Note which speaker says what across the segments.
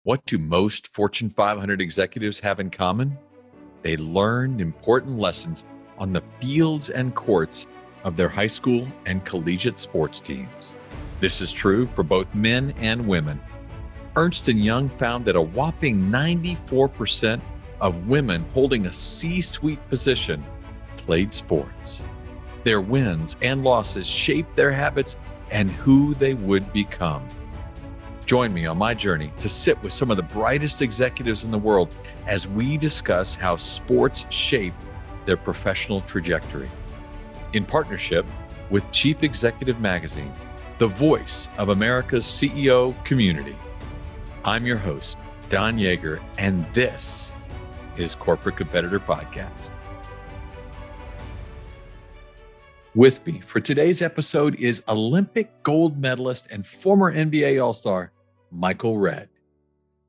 Speaker 1: What do most Fortune 500 executives have in common? They learned important lessons on the fields and courts of their high school and collegiate sports teams. This is true for both men and women. Ernst & Young found that a whopping 94% of women holding a C-suite position played sports. Their wins and losses shaped their habits and who they would become. Join me on my journey to sit with some of the brightest executives in the world as we discuss how sports shape their professional trajectory. In partnership with Chief Executive Magazine, the voice of America's CEO community, I'm your host, Don Yeager, and this is Corporate Competitor Podcast. With me for today's episode is Olympic gold medalist and former NBA All-Star, Michael Redd.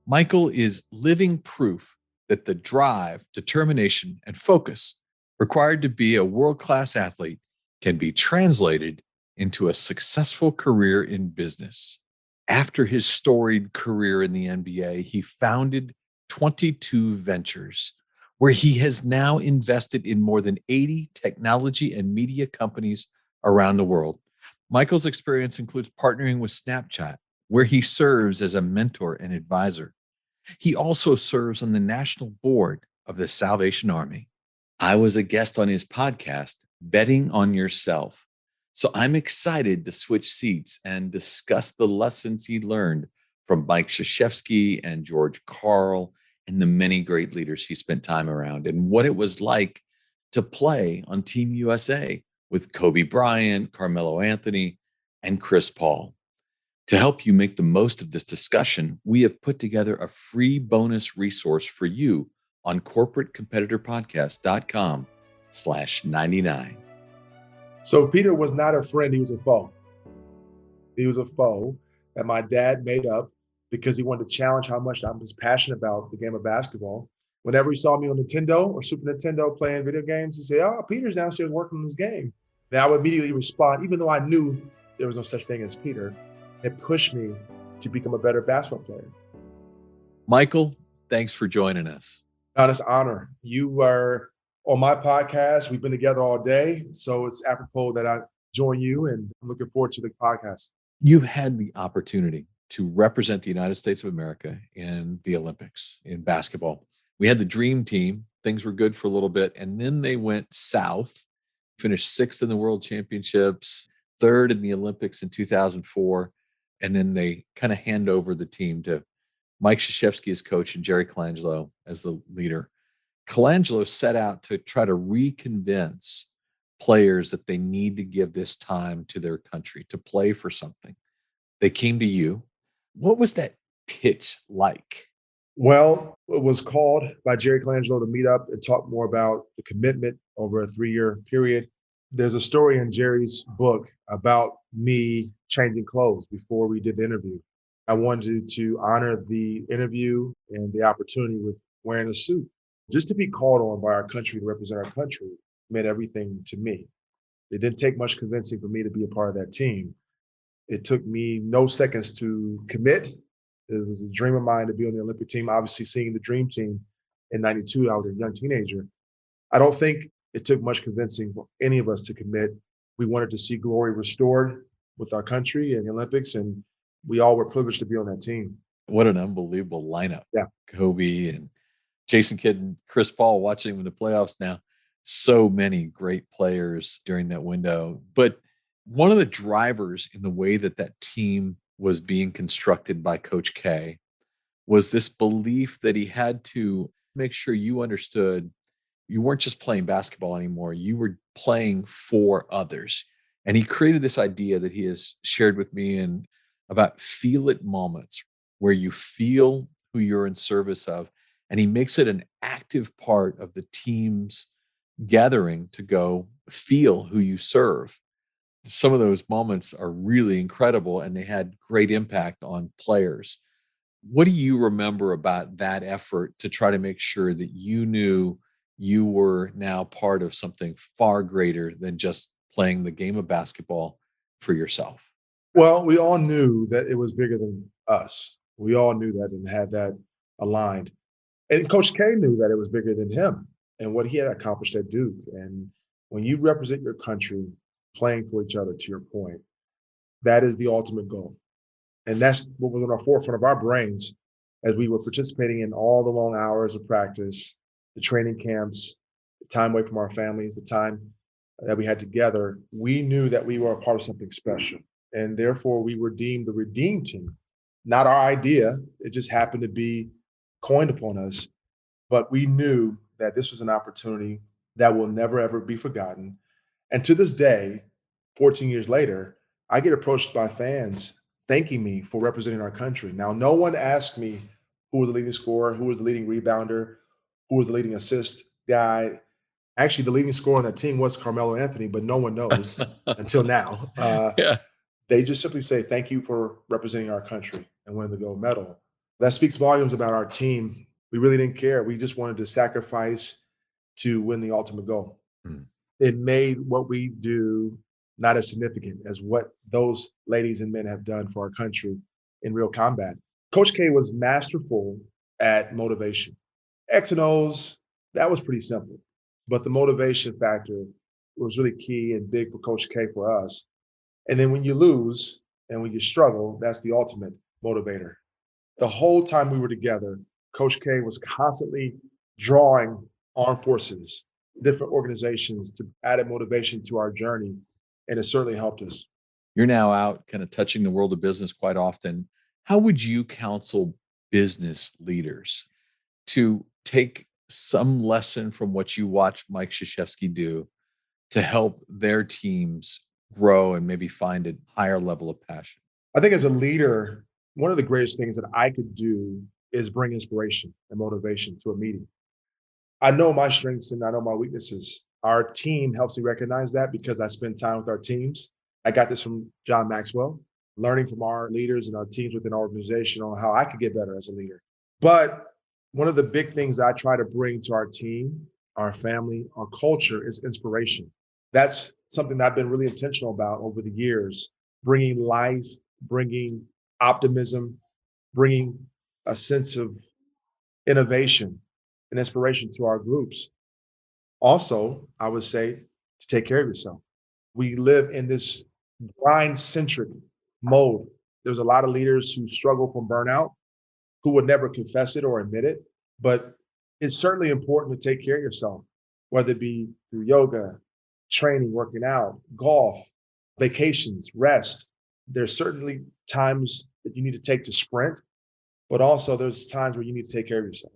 Speaker 1: Michael is living proof that the drive, determination, and focus required to be a world-class athlete can be translated into a successful career in business. After his storied career in the NBA, he founded 22 Ventures, where he has now invested in more than 80 technology and media companies around the world. Michael's experience includes partnering with Snapchat, where he serves as a mentor and advisor. He also serves on the national board of the Salvation Army. I was a guest on his podcast, Betting on Yourself. So I'm excited to switch seats and discuss the lessons he learned from Mike Krzyzewski and George Karl and the many great leaders he spent time around, and what it was like to play on Team USA with Kobe Bryant, Carmelo Anthony, and Chris Paul. To help you make the most of this discussion, we have put together a free bonus resource for you on corporatecompetitorpodcast.com/99.
Speaker 2: So Peter was not a friend, he was a foe. He was a foe that my dad made up because he wanted to challenge how much I was passionate about the game of basketball. Whenever he saw me on Nintendo or Super Nintendo playing video games, he'd say, "Oh, Peter's downstairs working on this game." Then I would immediately respond, even though I knew there was no such thing as Peter. It pushed me to become a better basketball player.
Speaker 1: Michael, thanks for joining us.
Speaker 2: It's an honor. You are on my podcast. We've been together all day, so it's apropos that I join you, and I'm looking forward to the podcast.
Speaker 1: You've had the opportunity to represent the United States of America in the Olympics in basketball. We had the dream team. Things were good for a little bit, and then they went south, finished 6th in the World Championships, 3rd in the Olympics in 2004, and then they kind of hand over the team to Mike Krzyzewski as coach and Jerry Colangelo as the leader. Colangelo set out to try to reconvince players that they need to give this time to their country to play for something. They came to you. What was that pitch like?
Speaker 2: Well, it was called by Jerry Colangelo to meet up and talk more about the commitment over a 3-year period. There's a story in Jerry's book about me changing clothes before we did the interview. I wanted to honor the interview and the opportunity with wearing a suit. Just to be called on by our country to represent our country meant everything to me. It didn't take much convincing for me to be a part of that team. It took me no seconds to commit. It was a dream of mine to be on the Olympic team. Obviously, seeing the dream team in '92, I was a young teenager. I don't think it took much convincing for any of us to commit. We wanted to see glory restored with our country and the Olympics, and we all were privileged to be on that team.
Speaker 1: What an unbelievable lineup.
Speaker 2: Yeah.
Speaker 1: Kobe and Jason Kidd and Chris Paul, watching them in the playoffs now. So many great players during that window. But one of the drivers in the way that that team was being constructed by Coach K was this belief that he had to make sure you understood you weren't just playing basketball anymore. You were playing for others. And he created this idea that he has shared with me about feel it moments where you feel who you're in service of. And he makes it an active part of the team's gathering to go feel who you serve. Some of those moments are really incredible, and they had great impact on players. What do you remember about that effort to try to make sure that you knew you were now part of something far greater than just playing the game of basketball for yourself?
Speaker 2: Well, we all knew that it was bigger than us. We all knew that and had that aligned. And Coach K knew that it was bigger than him and what he had accomplished at Duke. And when you represent your country playing for each other, to your point, that is the ultimate goal. And that's what was on our forefront of our brains as we were participating in all the long hours of practice, the training camps, the time away from our families, the time that we had together. We knew that we were a part of something special. And therefore, we were deemed the redeemed team. Not our idea. It just happened to be coined upon us. But we knew that this was an opportunity that will never, ever be forgotten. And to this day, 14 years later, I get approached by fans thanking me for representing our country. Now, no one asked me who was the leading scorer, who was the leading rebounder, who was the leading assist guy. Actually, the leading scorer on that team was Carmelo Anthony, but no one knows until now.
Speaker 1: Yeah.
Speaker 2: They just simply say, thank you for representing our country and winning the gold medal. That speaks volumes about our team. We really didn't care. We just wanted to sacrifice to win the ultimate goal.
Speaker 1: Mm.
Speaker 2: It made what we do not as significant as what those ladies and men have done for our country in real combat. Coach K was masterful at motivation. X and O's, that was pretty simple. But the motivation factor was really key and big for Coach K for us. And then when you lose and when you struggle, that's the ultimate motivator. The whole time we were together, Coach K was constantly drawing armed forces, different organizations to add a motivation to our journey. And it certainly helped us.
Speaker 1: You're now out kind of touching the world of business quite often. How would you counsel business leaders to take some lesson from what you watched Mike Krzyzewski do to help their teams grow and maybe find a higher level of passion?
Speaker 2: I think as a leader, one of the greatest things that I could do is bring inspiration and motivation to a meeting. I know my strengths and I know my weaknesses. Our team helps me recognize that because I spend time with our teams. I got this from John Maxwell, learning from our leaders and our teams within our organization on how I could get better as a leader. But one of the big things I try to bring to our team, our family, our culture is inspiration. That's something that I've been really intentional about over the years, bringing life, bringing optimism, bringing a sense of innovation and inspiration to our groups. Also, I would say to take care of yourself. We live in this grind centric mode. There's a lot of leaders who struggle from burnout who would never confess it or admit it, but it's certainly important to take care of yourself, whether it be through yoga, training, working out, golf, vacations, rest. There's certainly times that you need to take to sprint, but also there's times where you need to take care of yourself.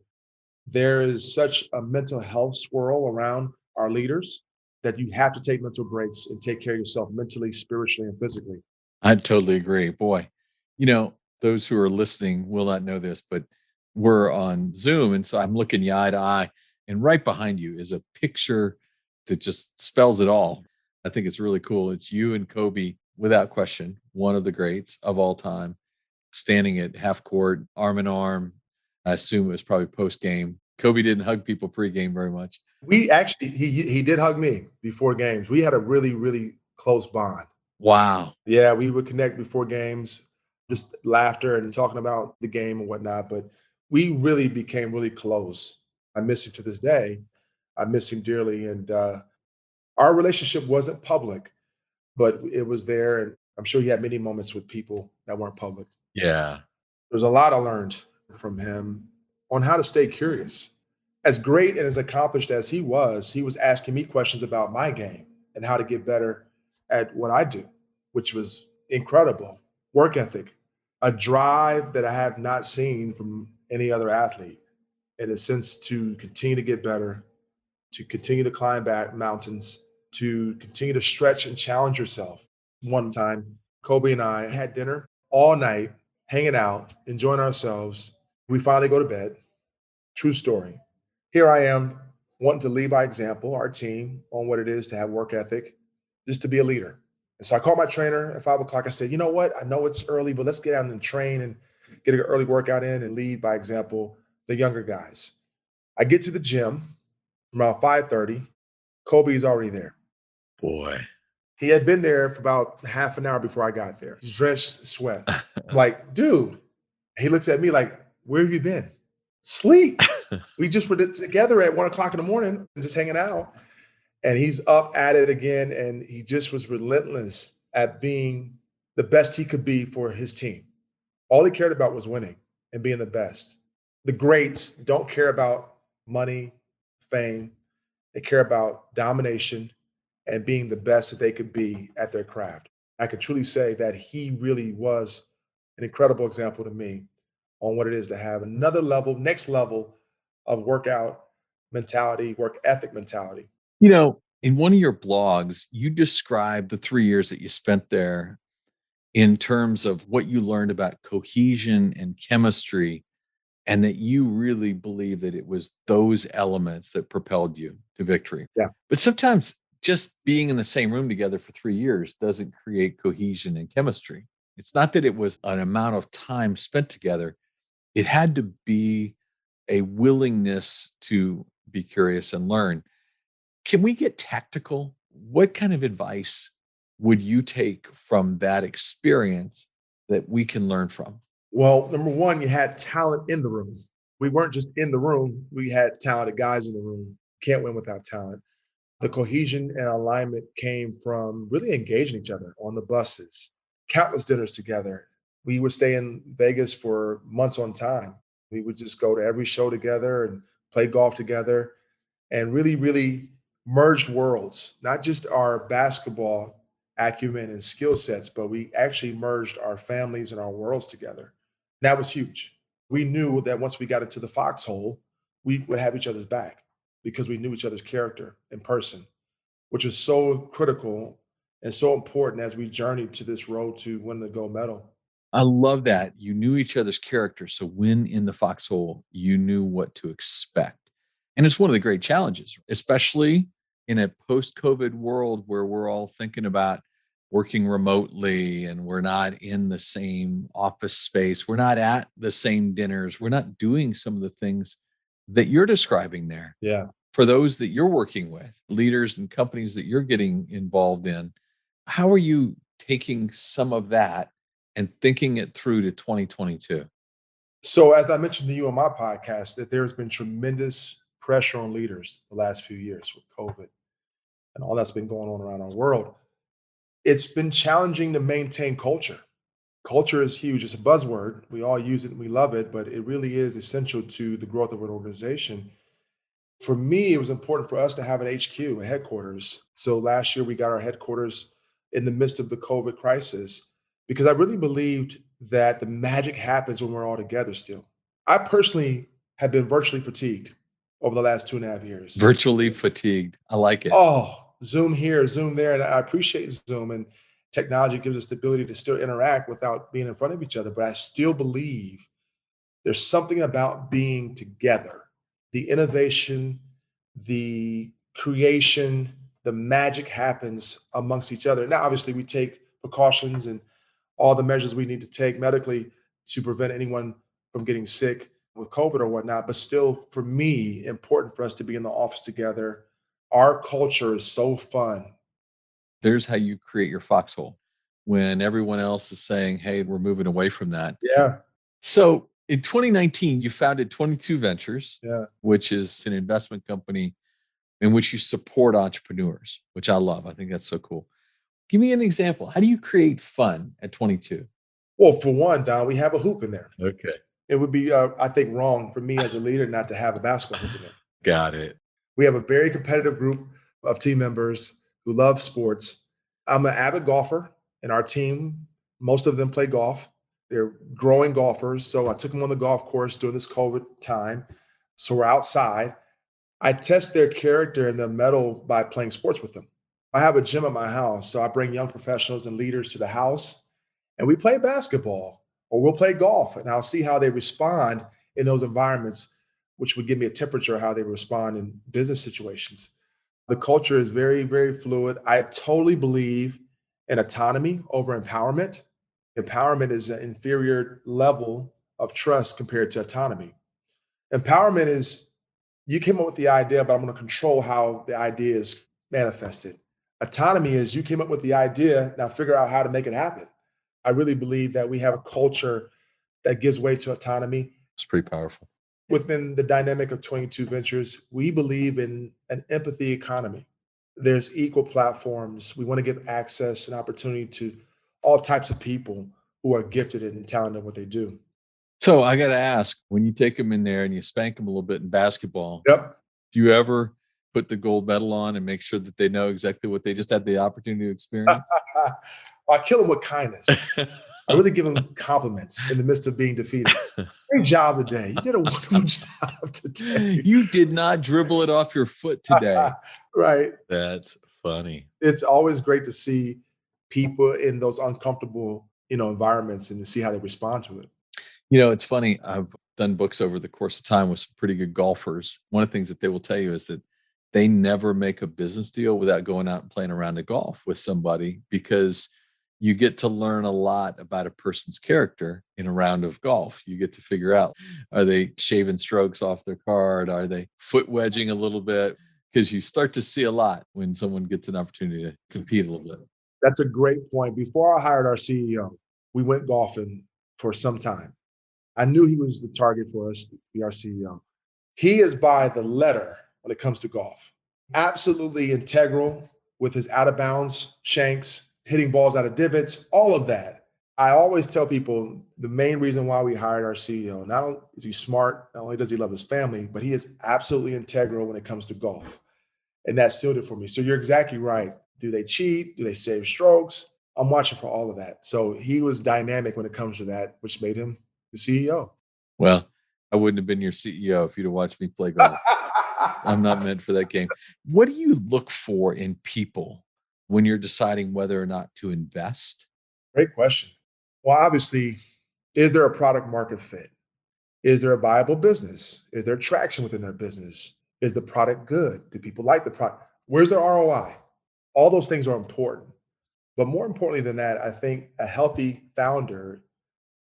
Speaker 2: There is such a mental health swirl around our leaders that you have to take mental breaks and take care of yourself mentally, spiritually, and physically.
Speaker 1: I totally agree. Boy, those who are listening will not know this, but we're on Zoom. And so I'm looking you eye to eye. And right behind you is a picture that just spells it all. I think it's really cool. It's you and Kobe, without question, one of the greats of all time, standing at half court, arm in arm. I assume it was probably post game. Kobe didn't hug people pre-game very much.
Speaker 2: We actually, he did hug me before games. We had a really, really close bond.
Speaker 1: Wow.
Speaker 2: Yeah, we would connect before games, just laughter and talking about the game and whatnot. But we really became really close. I miss him to this day. I miss him dearly. And our relationship wasn't public, but it was there. And I'm sure he had many moments with people that weren't public.
Speaker 1: Yeah.
Speaker 2: There's a lot I learned from him on how to stay curious. As great and as accomplished as he was asking me questions about my game and how to get better at what I do, which was incredible. Work ethic, a drive that I have not seen from any other athlete, in a sense to continue to get better, to continue to climb back mountains, to continue to stretch and challenge yourself. One time, Kobe and I had dinner all night, hanging out, enjoying ourselves. We finally go to bed. True story. Here I am wanting to lead by example, our team, on what it is to have work ethic, just to be a leader. And so I called my trainer at 5 o'clock. I said, you know what? I know it's early, but let's get out and train and get an early workout in and lead by example the younger guys. I get to the gym around 5:30. Kobe's already there.
Speaker 1: Boy.
Speaker 2: He had been there for about half an hour before I got there. He's drenched in sweat. I'm like, dude, He looks at me like, "Where have you been?" "Sleep. We just were together at 1 o'clock in the morning and just hanging out." And he's up at it again, and he just was relentless at being the best he could be for his team. All he cared about was winning and being the best. The greats don't care about money, fame. They care about domination and being the best that they could be at their craft. I can truly say that he really was an incredible example to me on what it is to have another level, next level of workout mentality, work ethic mentality.
Speaker 1: In one of your blogs, you described the 3 years that you spent there in terms of what you learned about cohesion and chemistry, and that you really believe that it was those elements that propelled you to victory.
Speaker 2: Yeah.
Speaker 1: But sometimes just being in the same room together for 3 years doesn't create cohesion and chemistry. It's not that it was an amount of time spent together, it had to be a willingness to be curious and learn. Can we get tactical? What kind of advice would you take from that experience that we can learn from?
Speaker 2: Well, number one, you had talent in the room. We weren't just in the room, we had talented guys in the room. Can't win without talent. The cohesion and alignment came from really engaging each other on the buses, countless dinners together. We would stay in Vegas for months on time. We would just go to every show together and play golf together and really, really merged worlds, not just our basketball acumen and skill sets, but we actually merged our families and our worlds together. That was huge. We knew that once we got into the foxhole, we would have each other's back because we knew each other's character in person, which was so critical and so important as we journeyed to this road to win the gold medal.
Speaker 1: I love that you knew each other's character. So when in the foxhole, you knew what to expect. And it's one of the great challenges, especially in a post COVID world where we're all thinking about working remotely and we're not in the same office space. We're not at the same dinners. We're not doing some of the things that you're describing there.
Speaker 2: Yeah.
Speaker 1: For those that you're working with, leaders and companies that you're getting involved in, how are you taking some of that and thinking it through to 2022?
Speaker 2: So, as I mentioned to you on my podcast, that there's been tremendous pressure on leaders the last few years with COVID and all that's been going on around our world. It's been challenging to maintain culture. Culture is huge. It's a buzzword. We all use it and we love it, but it really is essential to the growth of an organization. For me, it was important for us to have an HQ, a headquarters. So last year we got our headquarters in the midst of the COVID crisis because I really believed that the magic happens when we're all together still. I personally have been virtually fatigued over the last 2.5 years.
Speaker 1: Virtually fatigued. I like it.
Speaker 2: Oh, Zoom here, Zoom there. And I appreciate Zoom, and technology gives us the ability to still interact without being in front of each other. But I still believe there's something about being together, the innovation, the creation, the magic happens amongst each other. Now, obviously, we take precautions and all the measures we need to take medically to prevent anyone from getting sick with COVID or whatnot. But still, for me, important for us to be in the office together. Our culture is so fun.
Speaker 1: There's how you create your foxhole when everyone else is saying, hey, we're moving away from that.
Speaker 2: Yeah,
Speaker 1: So in 2019, you founded 22 Ventures,
Speaker 2: yeah.
Speaker 1: which is an investment company in which you support entrepreneurs, which I love. I think that's so cool. Give me an example. How do you create fun at 22?
Speaker 2: Well, for one, Don, we have a hoop in there.
Speaker 1: Okay.
Speaker 2: It would be, I think, wrong for me as a leader not to have a basketball hoop in there.
Speaker 1: Got it.
Speaker 2: We have a very competitive group of team members who love sports. I'm an avid golfer, and our team, most of them play golf. They're growing golfers. So I took them on the golf course during this COVID time. So we're outside. I test their character and their mettle by playing sports with them. I have a gym at my house. So I bring young professionals and leaders to the house, and we play basketball or we'll play golf. And I'll see how they respond in those environments, which would give me a temperature of how they respond in business situations. The culture is very, very fluid. I totally believe in autonomy over empowerment. Empowerment is an inferior level of trust compared to autonomy. Empowerment is you came up with the idea, but I'm going to control how the idea is manifested. Autonomy is you came up with the idea, now figure out how to make it happen. I really believe that we have a culture that gives way to autonomy.
Speaker 1: It's pretty powerful.
Speaker 2: Within the dynamic of 22 Ventures, we believe in an empathy economy. There's equal platforms. We want to give access and opportunity to all types of people who are gifted and talented at what they do.
Speaker 1: So I got to ask, when you take them in there and you spank them a little bit in basketball,
Speaker 2: Yep.
Speaker 1: do you ever put the gold medal on and make sure that they know exactly what they just had the opportunity to experience?
Speaker 2: I kill them with kindness. I really give them compliments in the midst of being defeated. Great job today. You did a wonderful job today.
Speaker 1: You did not dribble it off your foot today.
Speaker 2: Right.
Speaker 1: That's funny.
Speaker 2: It's always great to see people in those uncomfortable, environments and to see how they respond to it.
Speaker 1: It's funny. I've done books over the course of time with some pretty good golfers. One of the things that they will tell you is that they never make a business deal without going out and playing a round of golf with somebody because you get to learn a lot about a person's character in a round of golf. You get to figure out, are they shaving strokes off their card? Are they foot wedging a little bit? Because you start to see a lot when someone gets an opportunity to compete a little bit.
Speaker 2: That's a great point. Before I hired our CEO, we went golfing for some time. I knew he was the target for us to be our CEO. He is by the letter when it comes to golf. Absolutely integral with his out of bounds shanks, hitting balls out of divots, all of that. I always tell people the main reason why we hired our CEO, not only is he smart, not only does he love his family, but he is absolutely integral when it comes to golf. And that sealed it for me. So you're exactly right. Do they cheat? Do they save strokes? I'm watching for all of that. So he was dynamic when it comes to that, which made him the CEO.
Speaker 1: Well, I wouldn't have been your CEO if you'd have watched me play golf. I'm not meant for that game. What do you look for in people when you're deciding whether or not to invest?
Speaker 2: Great question. Well, obviously, is there a product market fit? Is there a viable business? Is there traction within their business? Is the product good? Do people like the product? Where's their ROI? All those things are important. But more importantly than that, I think a healthy founder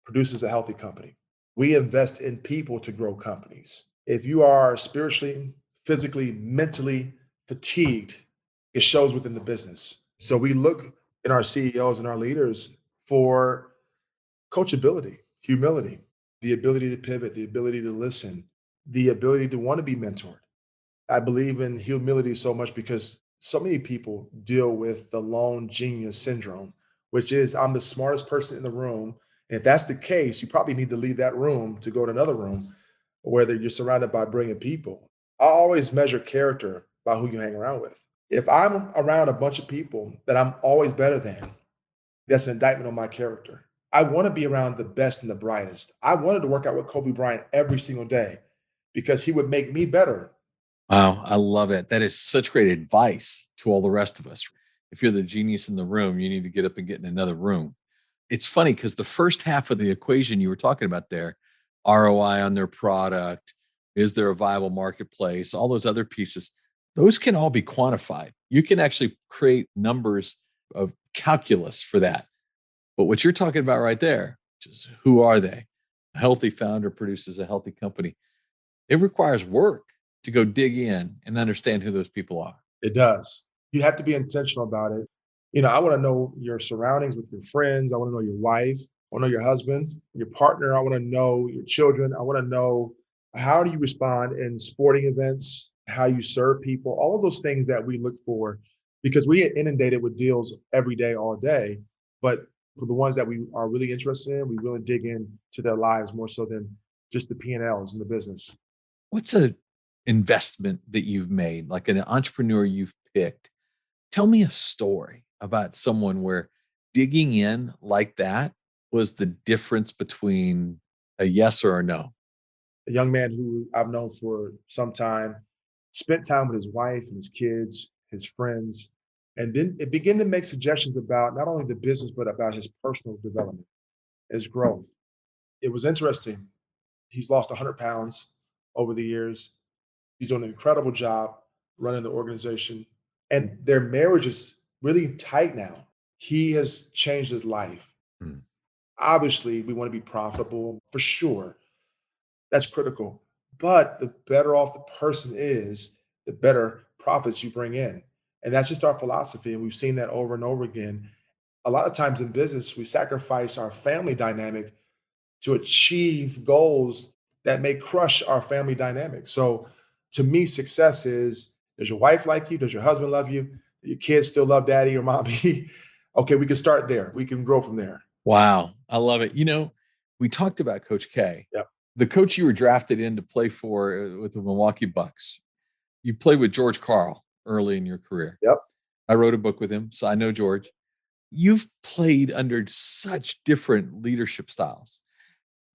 Speaker 2: produces a healthy company. We invest in people to grow companies. If you are spiritually, physically, mentally fatigued, it shows within the business. So we look in our CEOs and our leaders for coachability, humility, the ability to pivot, the ability to listen, the ability to want to be mentored. I believe in humility so much because so many people deal with the lone genius syndrome, which is I'm the smartest person in the room. And if that's the case, you probably need to leave that room to go to another room where you're surrounded by brilliant people. I always measure character by who you hang around with. If I'm around a bunch of people that I'm always better than, that's an indictment on my character. I want to be around the best and the brightest. I wanted to work out with Kobe Bryant every single day because he would make me better.
Speaker 1: Wow, I love it. That is such great advice to all the rest of us. If you're the genius in the room, you need to get up and get in another room. It's funny because the first half of the equation you were talking about there, ROI on their product, is there a viable marketplace, all those other pieces, those can all be quantified. You can actually create numbers of calculus for that. But what you're talking about right there, which is who are they? A healthy founder produces a healthy company. It requires work to go dig in and understand who those people are.
Speaker 2: It does. You have to be intentional about it. I want to know your surroundings with your friends. I want to know your wife. I want to know your husband, your partner. I want to know your children. I want to know how do you respond in sporting events, how you serve people, all of those things that we look for because we get inundated with deals every day, all day. But for the ones that we are really interested in, we really dig into their lives more so than just the P&Ls in the business.
Speaker 1: What's a investment that you've made, like an entrepreneur you've picked? Tell me a story about someone where digging in like that was the difference between a yes or a no.
Speaker 2: A young man who I've known for some time, spent time with his wife and his kids, his friends, and then it began to make suggestions about not only the business, but about his personal development, his growth. It was interesting. He's lost 100 pounds over the years. He's doing an incredible job running the organization, and their marriage is really tight now. He has changed his life.
Speaker 1: Mm.
Speaker 2: Obviously, we want to be profitable for sure. That's critical. But the better off the person is, the better profits you bring in. And that's just our philosophy. And we've seen that over and over again. A lot of times in business, we sacrifice our family dynamic to achieve goals that may crush our family dynamic. So to me, success is, does your wife like you? Does your husband love you? Do your kids still love daddy or mommy? Okay, we can start there. We can grow from there.
Speaker 1: Wow. I love it. We talked about Coach K,
Speaker 2: Yep.
Speaker 1: the coach you were drafted in to play for with the Milwaukee Bucks. You played with George Karl early in your career.
Speaker 2: Yep.
Speaker 1: I wrote a book with him, so I know George. You've played under such different leadership styles.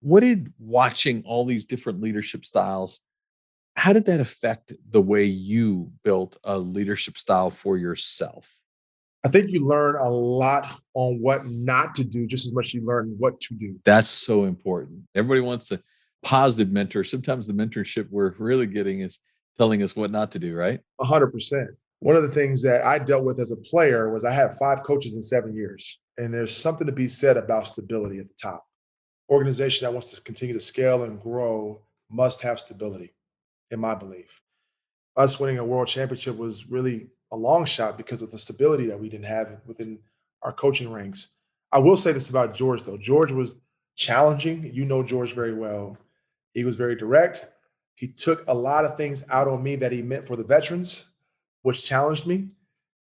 Speaker 1: What did watching all these different leadership styles, how did that affect the way you built a leadership style for yourself?
Speaker 2: I think you learn a lot on what not to do just as much as you learn what to do.
Speaker 1: That's so important. Everybody wants a positive mentor. Sometimes the mentorship we're really getting is telling us what not to do, right?
Speaker 2: 100%. One of the things that I dealt with as a player was I had 5 coaches in 7 years. And there's something to be said about stability at the top. Organization that wants to continue to scale and grow must have stability, in my belief. Us winning a world championship was really a long shot because of the stability that we didn't have within our coaching ranks. I will say this about George, though. George was challenging. You know George very well. He was very direct. He took a lot of things out on me that he meant for the veterans, which challenged me.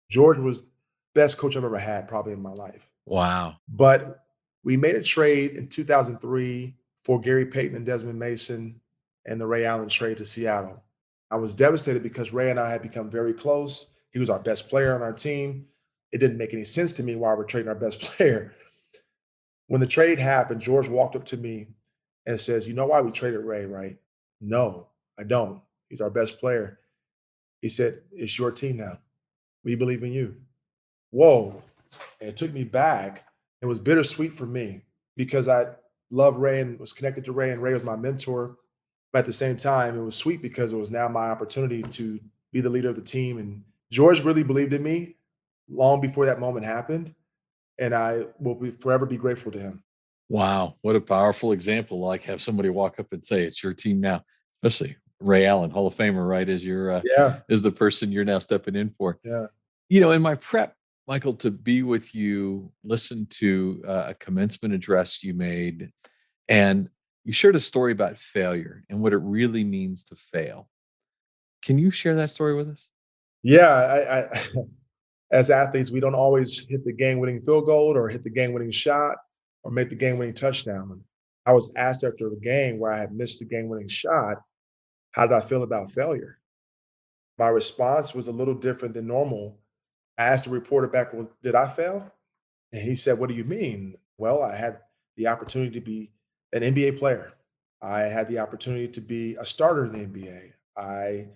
Speaker 2: George was the best coach I've ever had, probably in my life.
Speaker 1: Wow.
Speaker 2: But we made a trade in 2003 for Gary Payton and Desmond Mason and the Ray Allen trade to Seattle. I was devastated because Ray and I had become very close. He was our best player on our team. It didn't make any sense to me why we're trading our best player. When the trade happened, George walked up to me and says, "You know why we traded Ray, right?" "No, I don't. He's our best player." He said, "It's your team now. We believe in you." Whoa. And it took me back. It was bittersweet for me because I loved Ray and was connected to Ray, and Ray was my mentor. But at the same time, it was sweet because it was now my opportunity to be the leader of the team. And George really believed in me long before that moment happened. And I will forever be grateful to him.
Speaker 1: Wow, what a powerful example! Like have somebody walk up and say, "It's your team now," especially Ray Allen, Hall of Famer, right? As your
Speaker 2: Yeah.
Speaker 1: is the person you're now stepping in for.
Speaker 2: Yeah.
Speaker 1: In my prep, Michael, to be with you, listen to a commencement address you made, and you shared a story about failure and what it really means to fail. Can you share that story with us?
Speaker 2: Yeah. As athletes, we don't always hit the game winning field goal or hit the game winning shot or make the game winning touchdown. And I was asked after the game where I had missed the game winning shot, how did I feel about failure? My response was a little different than normal. I asked the reporter back, "Well, did I fail?" And he said, "What do you mean?" "Well, I had the opportunity to be an NBA player. I had the opportunity to be a starter in the NBA. I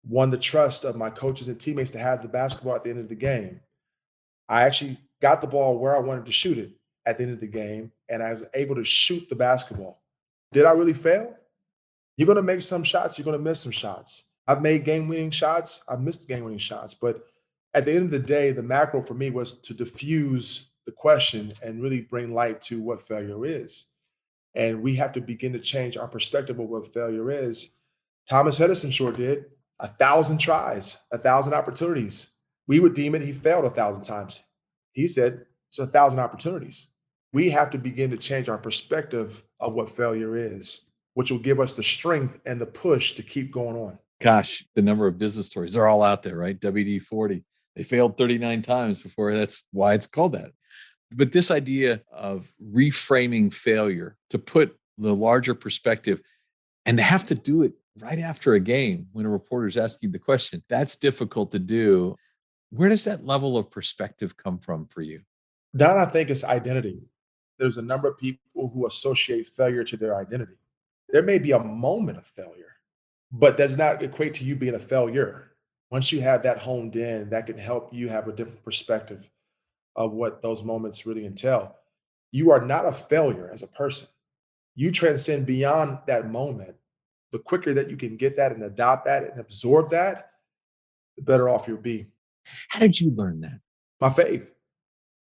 Speaker 2: won the trust of my coaches and teammates to have the basketball at the end of the game. I actually got the ball where I wanted to shoot it at the end of the game, and I was able to shoot the basketball. Did I really fail? You're going to make some shots, you're going to miss some shots. I've made game winning shots, I've missed game winning shots. But at the end of the day, the macro for me was to diffuse the question and really bring light to what failure is. And we have to begin to change our perspective of what failure is. Thomas Edison sure did. 1,000 tries, 1,000 opportunities. We would deem it he failed 1,000 times. He said it's 1,000 opportunities. We have to begin to change our perspective of what failure is, which will give us the strength and the push to keep going on.
Speaker 1: Gosh, the number of business stories, they're all out there, right? WD-40. They failed 39 times before. That's why it's called that. But this idea of reframing failure to put the larger perspective and to have to do it right after a game when a reporter's asking the question, that's difficult to do. Where does that level of perspective come from for you?
Speaker 2: That I think is identity. There's a number of people who associate failure to their identity. There may be a moment of failure, but does not equate to you being a failure. Once you have that honed in, that can help you have a different perspective of what those moments really entail. You are not a failure as a person. You transcend beyond that moment. The quicker that you can get that and adopt that and absorb that, the better off you'll be.
Speaker 1: How did you learn that?
Speaker 2: My faith,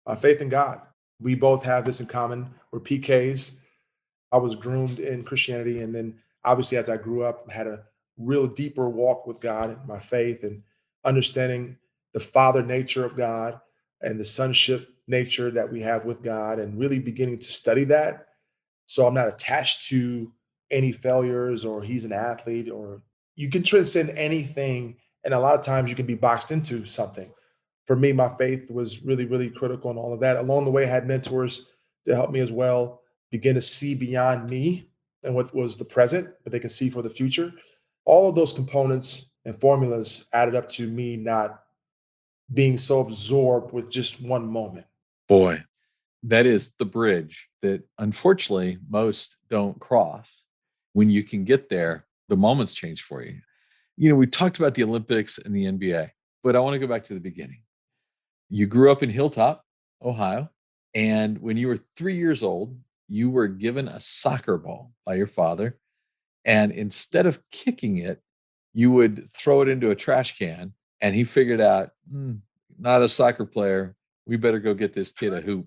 Speaker 2: my faith in God. We both have this in common. We're PKs. I was groomed in Christianity. And then obviously, as I grew up, I had a real deeper walk with God and my faith and understanding the father nature of God and the sonship nature that we have with God and really beginning to study that. So I'm not attached to any failures or he's an athlete or you can transcend anything. And a lot of times you can be boxed into something. For me, my faith was really, really critical in all of that. Along the way, I had mentors to help me as well begin to see beyond me and what was the present, but they can see for the future. All of those components and formulas added up to me not being so absorbed with just one moment.
Speaker 1: Boy, that is the bridge that unfortunately most don't cross. When you can get there, the moments change for you. We talked about the Olympics and the NBA, but I want to go back to the beginning. You grew up in Hilltop, Ohio, and when you were 3 years old, you were given a soccer ball by your father. And instead of kicking it, you would throw it into a trash can. And he figured out, not a soccer player. We better go get this kid a hoop.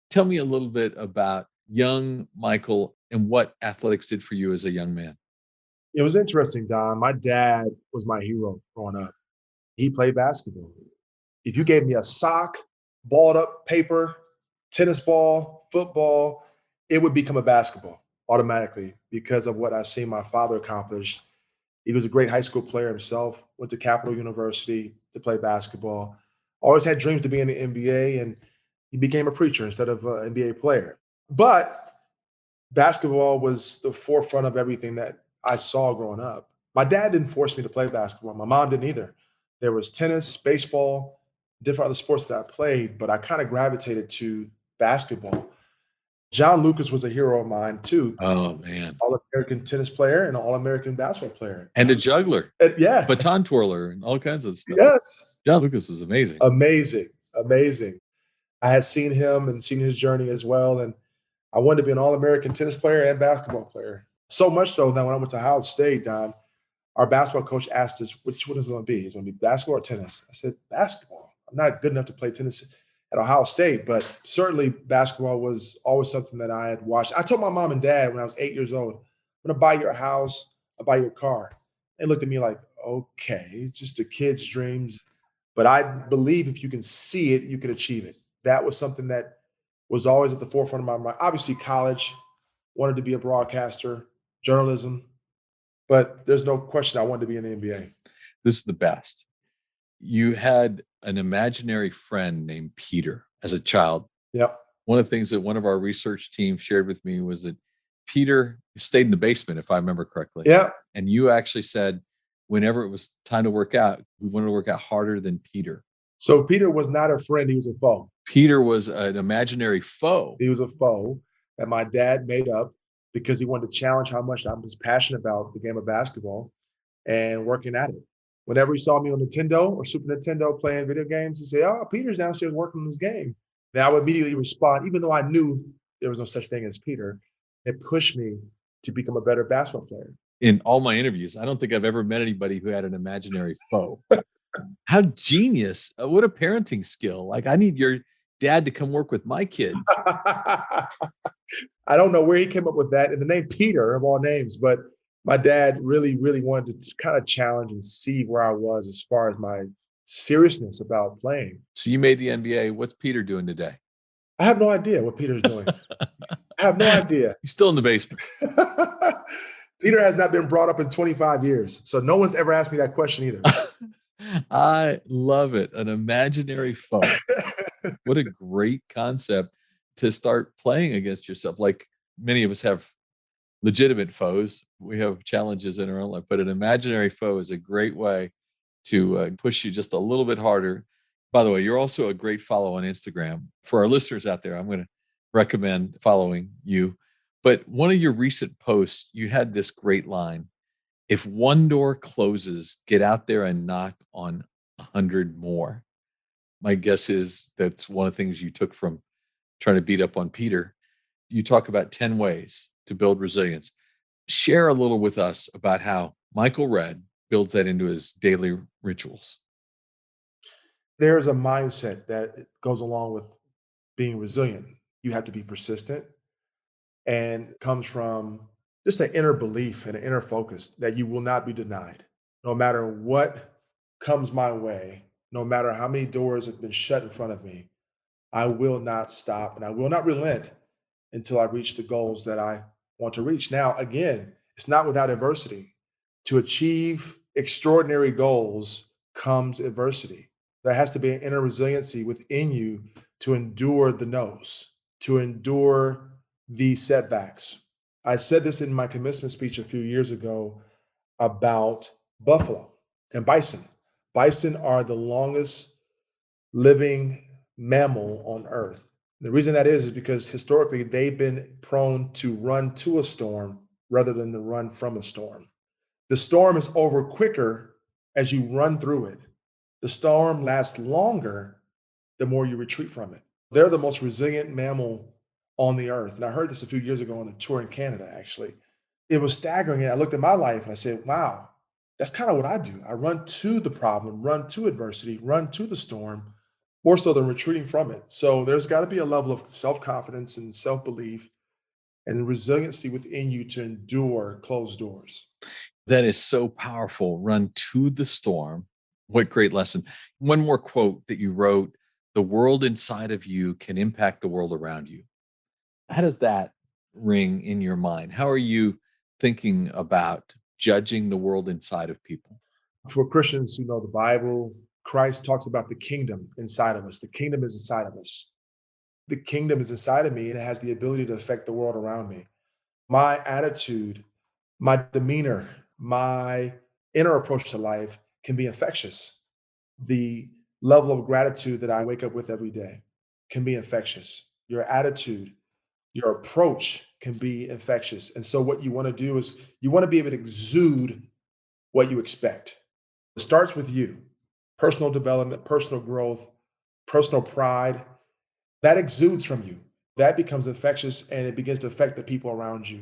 Speaker 1: Tell me a little bit about young Michael and what athletics did for you as a young man.
Speaker 2: It was interesting, Don. My dad was my hero growing up. He played basketball. If you gave me a sock, balled up paper, tennis ball, football, it would become a basketball automatically because of what I've seen my father accomplish. He was a great high school player himself, went to Capital University to play basketball, always had dreams to be in the NBA, and he became a preacher instead of an NBA player. But basketball was the forefront of everything that I saw growing up. My dad didn't force me to play basketball. My mom didn't either. There was tennis, baseball, different other sports that I played, but I kind of gravitated to basketball. John Lucas was a hero of mine too.
Speaker 1: Oh, man.
Speaker 2: All-American tennis player and All-American basketball player.
Speaker 1: And a juggler,
Speaker 2: And yeah,
Speaker 1: baton twirler, and all kinds of stuff.
Speaker 2: yes,
Speaker 1: John Lucas was amazing.
Speaker 2: amazing, amazing. I had seen him and seen his journey as well, and I wanted to be an All-American tennis player and basketball player. So much so that when I went to Ohio State, Don, our basketball coach asked us, which one is it going to be? Is it going to be basketball or tennis? I said, basketball. I'm not good enough to play tennis at Ohio State, but certainly basketball was always something that I had watched. I told my mom and dad when I was 8 years old, I'm going to buy your a house, I'll buy you a car. They looked at me like, okay, it's just a kid's dreams. But I believe if you can see it, you can achieve it. That was something that was always at the forefront of my mind. Obviously, college, wanted to be a broadcaster, journalism, but there's no question I wanted to be in the NBA.
Speaker 1: This is the best. You had an imaginary friend named Peter as a child.
Speaker 2: Yep.
Speaker 1: One of the things that one of our research team shared with me was that Peter stayed in the basement, if I remember correctly.
Speaker 2: Yeah.
Speaker 1: And you actually said, whenever it was time to work out, we wanted to work out harder than Peter.
Speaker 2: So Peter was not a friend, he was a foe.
Speaker 1: Peter was an imaginary foe.
Speaker 2: He was a foe that my dad made up because he wanted to challenge how much I was passionate about the game of basketball and working at it. Whenever he saw me on Nintendo or Super Nintendo playing video games, he'd say, "Oh, Peter's downstairs working on this game." Then I would immediately respond, even though I knew there was no such thing as Peter. It pushed me to become a better basketball player.
Speaker 1: In all my interviews, I don't think I've ever met anybody who had an imaginary foe. How genius. What a parenting skill. Like, I need your dad to come work with my kids.
Speaker 2: I don't know where he came up with that. And the name Peter, of all names, but my dad really, really wanted to kind of challenge and see where I was as far as my seriousness about playing.
Speaker 1: So you made the NBA. What's Peter doing today?
Speaker 2: I have no idea what Peter's doing. I have no idea.
Speaker 1: He's still in the basement.
Speaker 2: Peter has not been brought up in 25 years. So no one's ever asked me that question either.
Speaker 1: I love it. An imaginary foe. What a great concept to start playing against yourself. Like, many of us have legitimate foes. We have challenges in our own life, but an imaginary foe is a great way to push you just a little bit harder. By the way, you're also a great follow on Instagram. For our listeners out there, I'm going to recommend following you. But one of your recent posts, you had this great line: if one door closes, get out there and knock on 100 more. My guess is that's one of the things you took from trying to beat up on Peter. You talk about 10 ways to build resilience. Share a little with us about how Michael Redd builds that into his daily rituals.
Speaker 2: There's a mindset that goes along with being resilient. You have to be persistent and comes from just an inner belief and an inner focus that you will not be denied. No matter what comes my way, no matter how many doors have been shut in front of me, I will not stop and I will not relent until I reach the goals that I want to reach. Now, again, it's not without adversity. To achieve extraordinary goals comes adversity. There has to be an inner resiliency within you to endure the no's, to endure these setbacks. I said this in my commencement speech a few years ago about buffalo and bison. Bison are the longest living mammal on earth. The reason that is because historically they've been prone to run to a storm rather than to run from a storm. The storm is over quicker as you run through it. The storm lasts longer the more you retreat from it. They're the most resilient mammal on the earth. And I heard this a few years ago on a tour in Canada, actually. It was staggering. And I looked at my life and I said, wow, that's kind of what I do. I run to the problem, run to adversity, run to the storm, more so than retreating from it. So there's got to be a level of self confidence and self belief and resiliency within you to endure closed doors.
Speaker 1: That is so powerful. Run to the storm. What great lesson. One more quote that you wrote: the world inside of you can impact the world around you. How does that ring in your mind? How are you thinking about judging the world inside of people?
Speaker 2: For Christians who know the Bible, Christ talks about the kingdom inside of us. The kingdom is inside of us. The kingdom is inside of me and it has the ability to affect the world around me. My attitude, my demeanor, my inner approach to life can be infectious. The level of gratitude that I wake up with every day can be infectious. Your attitude, your approach can be infectious. And so, what you want to do is you want to be able to exude what you expect. It starts with you, personal development, personal growth, personal pride. That exudes from you. That becomes infectious and it begins to affect the people around you.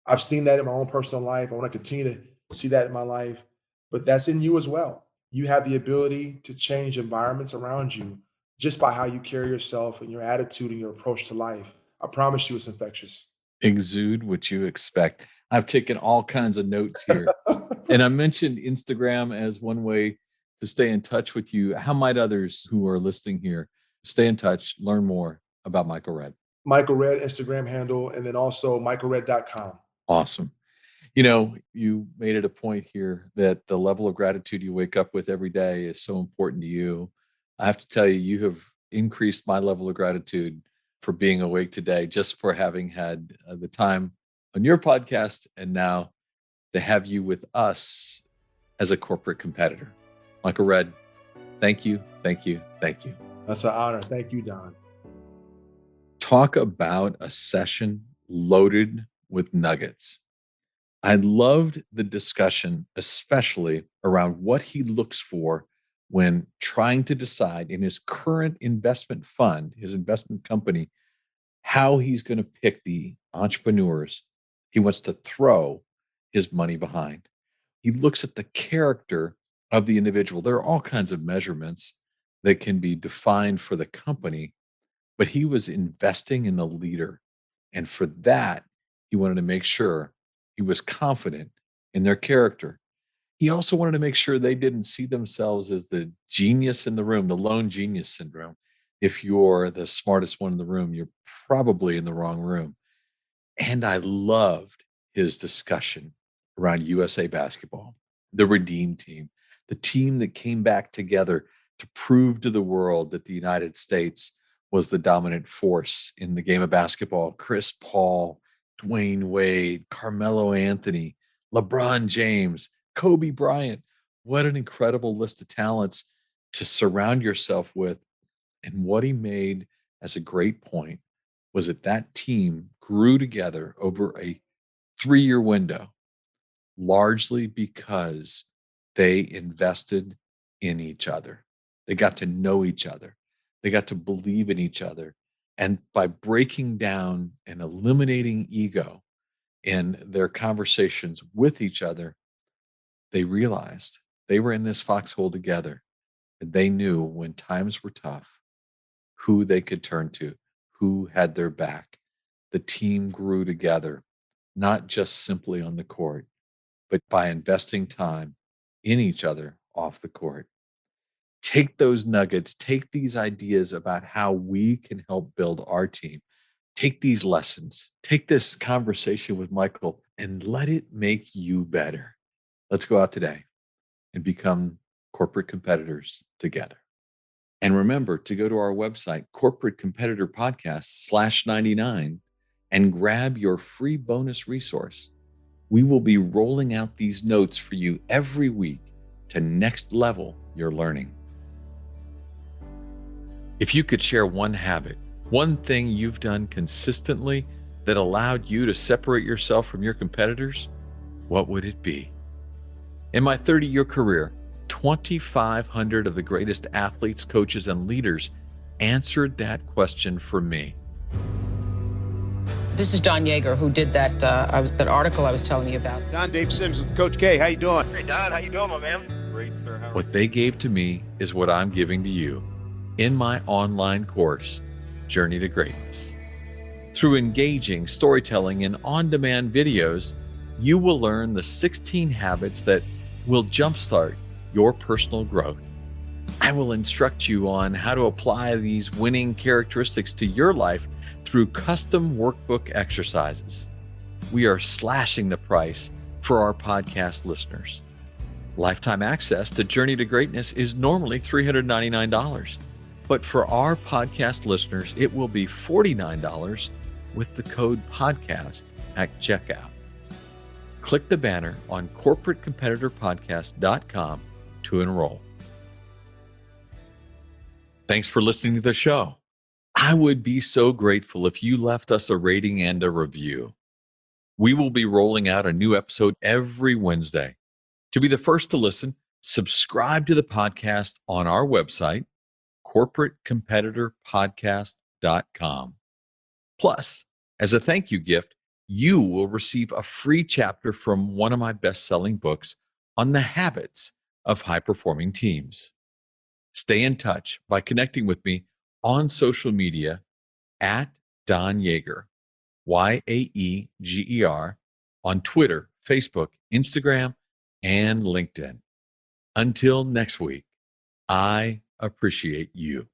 Speaker 2: I've seen that in my own personal life. I want to continue to see that in my life, but that's in you as well. You have the ability to change environments around you just by how you carry yourself and your attitude and your approach to life. I promise you it's infectious.
Speaker 1: Exude what you expect. I've taken all kinds of notes here. And I mentioned Instagram as one way to stay in touch with you. How might others who are listening here stay in touch, learn more about Michael Redd?
Speaker 2: Michael Red Instagram handle, and then also michaelred.com.
Speaker 1: Awesome. You know, you made it a point here that the level of gratitude you wake up with every day is so important to you. I have to tell you, you have increased my level of gratitude for being awake today, just for having had the time on your podcast and now to have you with us as a corporate competitor. Michael Redd, thank you, thank you, thank you.
Speaker 2: That's an honor. Thank you, Don.
Speaker 1: Talk about a session loaded with nuggets. I loved the discussion, especially around what he looks for when trying to decide in his current investment fund, his investment company, how he's going to pick the entrepreneurs he wants to throw his money behind. He looks at the character of the individual. There are all kinds of measurements that can be defined for the company, but he was investing in the leader. And for that, he wanted to make sure he was confident in their character. He also wanted to make sure they didn't see themselves as the genius in the room, the lone genius syndrome. If you're the smartest one in the room, you're probably in the wrong room. And I loved his discussion around USA basketball, the Redeem team, the team that came back together to prove to the world that the United States was the dominant force in the game of basketball. Chris Paul, Dwayne Wade, Carmelo Anthony, LeBron James, Kobe Bryant. What an incredible list of talents to surround yourself with. And what he made as a great point was that that team grew together over a 3-year window, largely because they invested in each other. They got to know each other. They got to believe in each other. And by breaking down and eliminating ego in their conversations with each other, they realized they were in this foxhole together. And they knew when times were tough who they could turn to, who had their back. The team grew together, not just simply on the court, but by investing time in each other off the court. Take those nuggets, take these ideas about how we can help build our team, Take these lessons, take this conversation with Michael, and let it make you better. Let's go out today and become corporate competitors together. And remember to go to our website, Corporate Competitor Podcast /99, and grab your free bonus resource. We will be rolling out these notes for you every week to next level your learning. If you could share one habit, one thing you've done consistently that allowed you to separate yourself from your competitors, what would it be? In my 30-year career, 2,500 of the greatest athletes, coaches, and leaders answered that question for me.
Speaker 3: This is Don Yeager, who did that article I was telling you about.
Speaker 4: Don, Dave Sims with Coach K. How you doing?
Speaker 5: Hey, Don. How you doing, my man? Great, sir.
Speaker 1: What they gave to me is what I'm giving to you in my online course, Journey to Greatness. Through engaging storytelling and on-demand videos, you will learn the 16 habits that will jumpstart your personal growth. I will instruct you on how to apply these winning characteristics to your life through custom workbook exercises. We are slashing the price for our podcast listeners. Lifetime access to Journey to Greatness is normally $399, but for our podcast listeners, it will be $49 with the code podcast at checkout. Click the banner on corporatecompetitorpodcast.com to enroll. Thanks for listening to the show. I would be so grateful if you left us a rating and a review. We will be rolling out a new episode every Wednesday. To be the first to listen, subscribe to the podcast on our website, corporatecompetitorpodcast.com. Plus, as a thank you gift, you will receive a free chapter from one of my best-selling books on the habits of high-performing teams. Stay in touch by connecting with me on social media at Don Yeager, Yaeger, on Twitter, Facebook, Instagram, and LinkedIn. Until next week, I appreciate you.